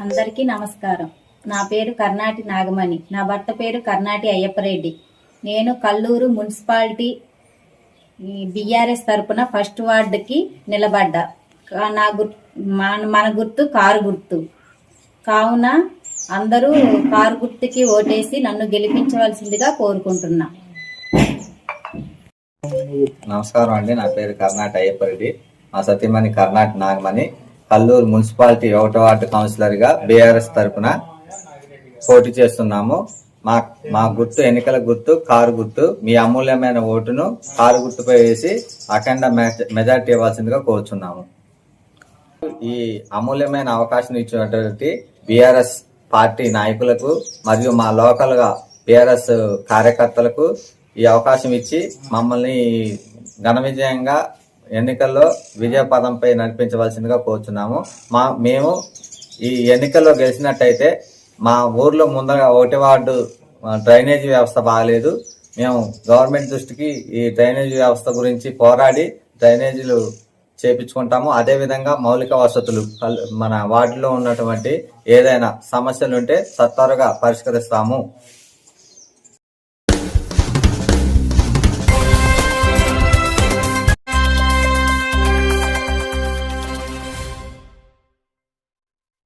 అందరికీ నమస్కారం. నా పేరు కర్ణాటి నాగమణి. నా భర్త పేరు కర్ణాటి అయ్యప్పరెడ్డి. నేను కల్లూరు మున్సిపాలిటీ బీఆర్ఎస్ తరపున ఫస్ట్ వార్డుకి నిలబడ్డా. నా మన గుర్తు కారు గుర్తు కావున అందరూ కారు గుర్తుకి ఓటేసి నన్ను గెలిపించవలసిందిగా కోరుకుంటున్నా. నమస్కారం అండి. నా పేరు కర్ణాటి అయ్యప్పరెడ్డి. మా సతీమణి కర్ణాటి నాగమణి. కల్లూరు మున్సిపాలిటీ 1వ వార్డు కౌన్సిలర్ గా బీఆర్ఎస్ తరపున పోటీ చేస్తున్నాము. మా గుర్తు ఎన్నికల గుర్తు కారు గుర్తు. మీ అమూల్యమైన ఓటును కారు గుర్తుపై వేసి అఖండ మెజార్టీ ఇవ్వాల్సిందిగా కోరుచున్నాము. ఈ అమూల్యమైన అవకాశం ఇచ్చినటువంటి బీఆర్ఎస్ పార్టీ నాయకులకు మరియు మా లోకల్ గా బీఆర్ఎస్ కార్యకర్తలకు ఈ అవకాశం ఇచ్చి మమ్మల్ని ఘన విజయంగా ఎన్నికల్లో విజయపదంపై నడిపించవలసిందిగా కోరుచున్నాము. మేము ఈ ఎన్నికల్లో గెలిచినట్టయితే మా ఊర్లో ముందర 1వ వార్డు డ్రైనేజీ వ్యవస్థ బాగలేదు. మేము గవర్నమెంట్ దృష్టికి ఈ డ్రైనేజీ వ్యవస్థ గురించి పోరాడి డ్రైనేజీలు చేపించుకుంటాము. అదేవిధంగా మౌలిక వసతులు మన వార్డులో ఉన్నటువంటి ఏదైనా సమస్యలుంటే సత్వరగా పరిష్కరిస్తాము.